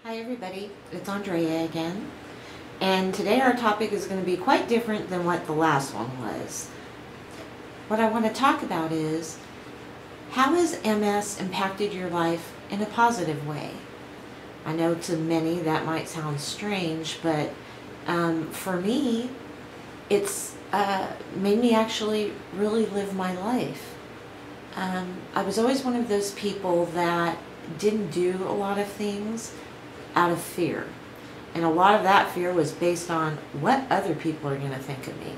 Hi everybody, it's Andrea again, and today our topic is going to be quite different than what the last one was. What I want to talk about is, how has MS impacted your life in a positive way? I know to many that might sound strange, but for me, it's made me actually really live my life. I was always one of those people that didn't do a lot of things out of fear. And a lot of that fear was based on what other people are going to think of me.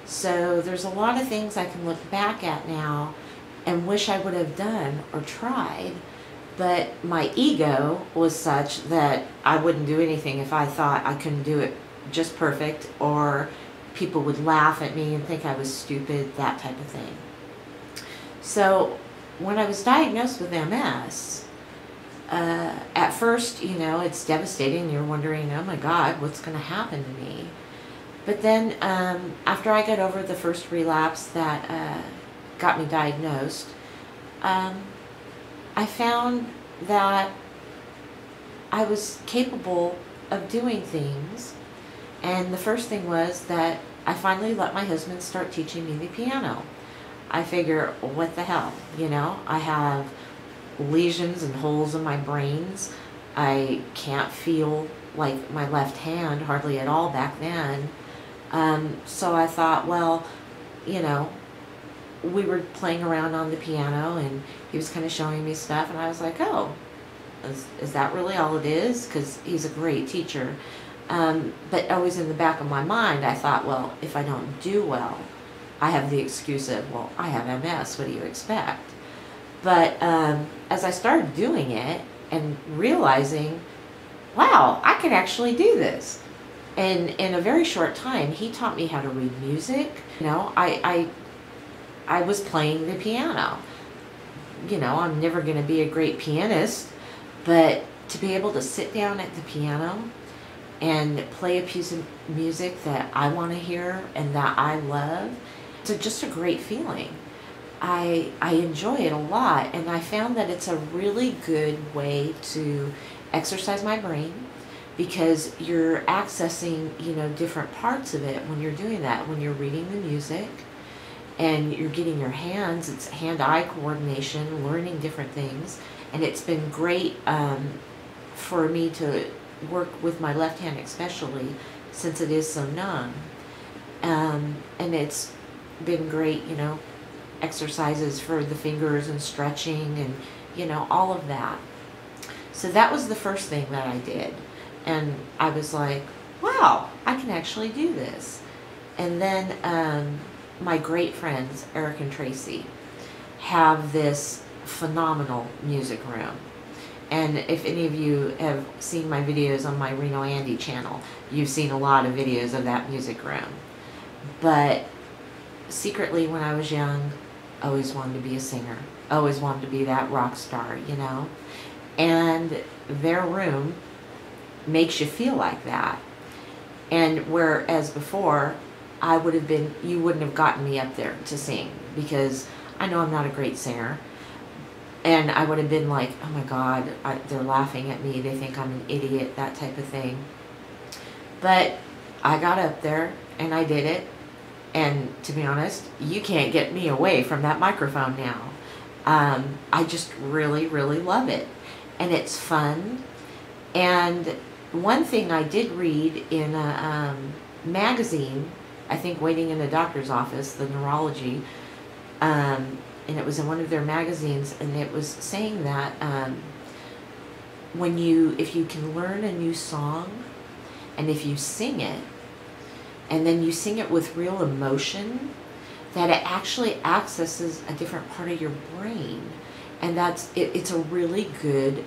So there's a lot of things I can look back at now and wish I would have done or tried, but my ego was such that I wouldn't do anything if I thought I couldn't do it just perfect, or people would laugh at me and think I was stupid, that type of thing. So when I was diagnosed with MS, at first, it's devastating. You're wondering, oh my God, what's going to happen to me? But then after I got over the first relapse that got me diagnosed, I found that I was capable of doing things. And the first thing was that I finally let my husband start teaching me the piano. I figure, what the hell, I have lesions and holes in my brains. I can't feel like my left hand hardly at all back then. So I thought, well, we were playing around on the piano and he was kind of showing me stuff, and I was like, oh, is that really all it is? Because he's a great teacher. But always in the back of my mind, I thought, well, if I don't do well, I have the excuse of, well, I have MS, what do you expect? But as I started doing it and realizing, wow, I can actually do this. And in a very short time, he taught me how to read music. I was playing the piano. I'm never going to be a great pianist, but to be able to sit down at the piano and play a piece of music that I want to hear and that I love, it's just a great feeling. I enjoy it a lot, and I found that it's a really good way to exercise my brain, because you're accessing, different parts of it when you're doing that. When you're reading the music and you're getting your hands, it's hand-eye coordination, learning different things, and it's been great for me to work with my left hand especially, since it is so numb. And it's been great, exercises for the fingers and stretching and all of that. So that was the first thing that I did, and I was like, wow, I can actually do this. And then my great friends Eric and Tracy have this phenomenal music room, and if any of you have seen my videos on my Reno Andy channel, you've seen a lot of videos of that music room. But secretly, when I was young, I always wanted to be a singer. I always wanted to be that rock star, And their room makes you feel like that. And whereas before, you wouldn't have gotten me up there to sing, because I know I'm not a great singer. And I would have been like, oh my God, they're laughing at me. They think I'm an idiot, that type of thing. But I got up there and I did it. And to be honest, you can't get me away from that microphone now. I just really, really love it. And it's fun. And one thing I did read in a magazine, I think Waiting in a Doctor's Office, the neurology, and it was in one of their magazines, and it was saying that if you can learn a new song, and if you sing it, and then you sing it with real emotion, that it actually accesses a different part of your brain. And it's a really good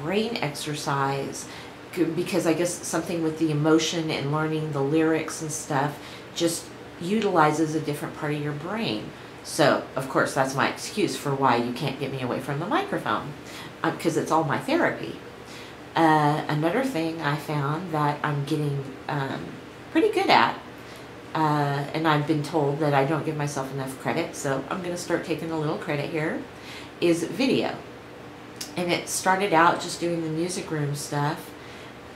brain exercise, because I guess something with the emotion and learning the lyrics and stuff just utilizes a different part of your brain. So, of course, that's my excuse for why you can't get me away from the microphone, because it's all my therapy. Another thing I found that I'm getting pretty good at, and I've been told that I don't give myself enough credit, so I'm going to start taking a little credit here, is video. And it started out just doing the music room stuff,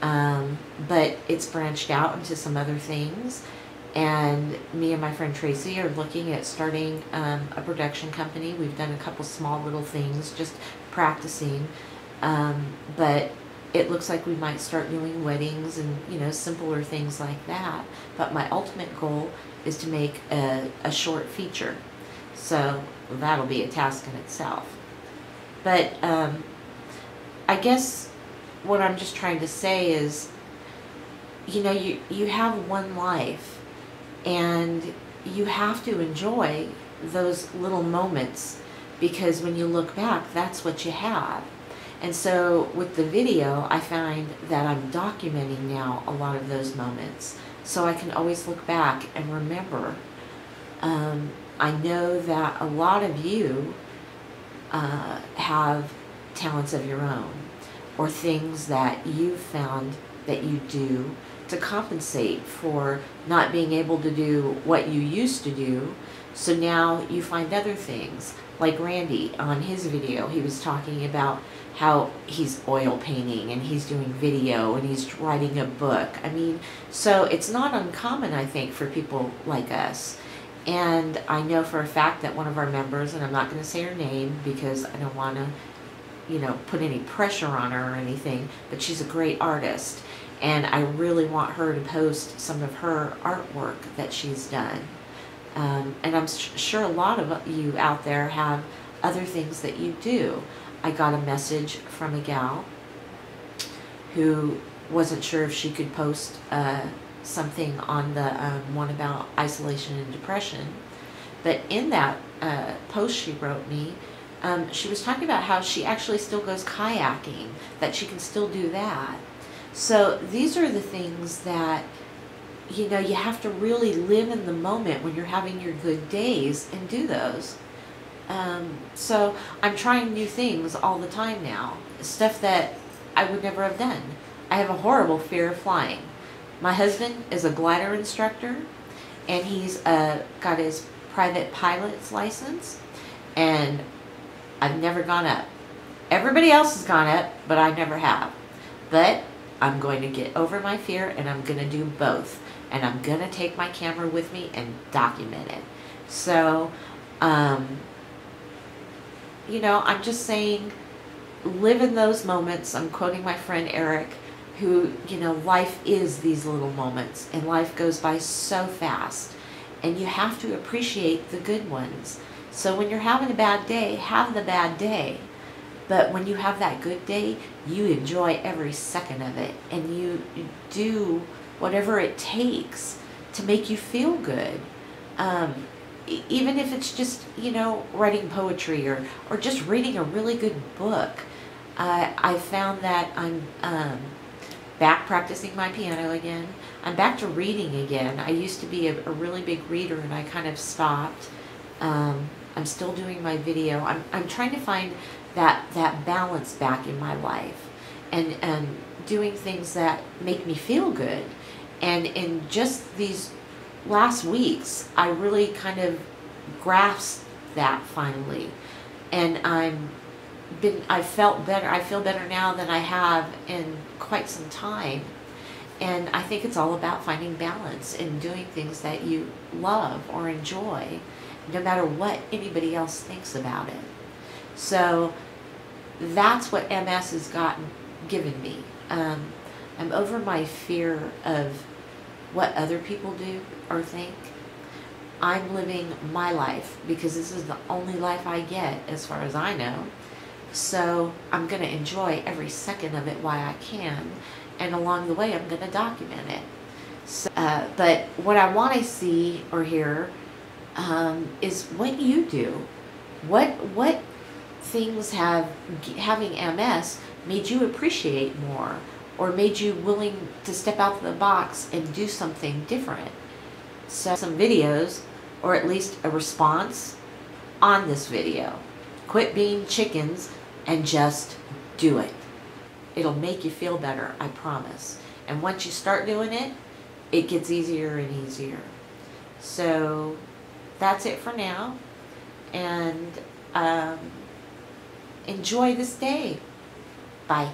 but it's branched out into some other things. And me and my friend Tracy are looking at starting a production company. We've done a couple small little things, just practicing, but it looks like we might start doing weddings and, you know, simpler things like that. But my ultimate goal is to make a short feature. So that'll be a task in itself. But I guess what I'm just trying to say is, you know, you have one life, and you have to enjoy those little moments, because when you look back, that's what you have. And so with the video, I find that I'm documenting now a lot of those moments, so I can always look back and remember. I know that a lot of you have talents of your own, or things that you've found that you do to compensate for not being able to do what you used to do. So now you find other things. Like Randy, on his video, he was talking about how he's oil painting and he's doing video and he's writing a book. I mean, so it's not uncommon, I think, for people like us. And I know for a fact that one of our members, and I'm not going to say her name because I don't want to, you know, put any pressure on her or anything, but she's a great artist. And I really want her to post some of her artwork that she's done. And I'm sure a lot of you out there have other things that you do. I got a message from a gal who wasn't sure if she could post something on the one about isolation and depression. But in that post she wrote me, she was talking about how she actually still goes kayaking, that she can still do that. So these are the things that, you know, you have to really live in the moment when you're having your good days and do those. So I'm trying new things all the time now, stuff that I would never have done. I have a horrible fear of flying. My husband is a glider instructor, and he's got his private pilot's license, and I've never gone up. Everybody else has gone up, but I never have. But I'm going to get over my fear, and I'm going to do both. And I'm going to take my camera with me and document it. So, you know, I'm just saying, live in those moments. I'm quoting my friend Eric, who, you know, life is these little moments, and life goes by so fast. And you have to appreciate the good ones. So when you're having a bad day, have the bad day. But when you have that good day, you enjoy every second of it, and you do whatever it takes to make you feel good. Even if it's just, you know, writing poetry or just reading a really good book. I found that I'm back practicing my piano again. I'm back to reading again. I used to be a really big reader, and I kind of stopped. I'm still doing my video. I'm trying to find that balance back in my life, and doing things that make me feel good. And in just these last weeks, I really kind of grasped that finally, and I felt better. I feel better now than I have in quite some time. And I think it's all about finding balance and doing things that you love or enjoy, no matter what anybody else thinks about it. So that's what MS has given me. I'm over my fear of what other people do or think. I'm living my life because this is the only life I get, as far as I know. So I'm going to enjoy every second of it while I can, and along the way I'm going to document it. So, but what I want to see or hear is what you do. What things have having MS made you appreciate more, or made you willing to step out of the box and do something different. So some videos, or at least a response on this video. Quit being chickens and just do it. It'll make you feel better, I promise. And once you start doing it, it gets easier and easier. So that's it for now. And enjoy this day. Bye.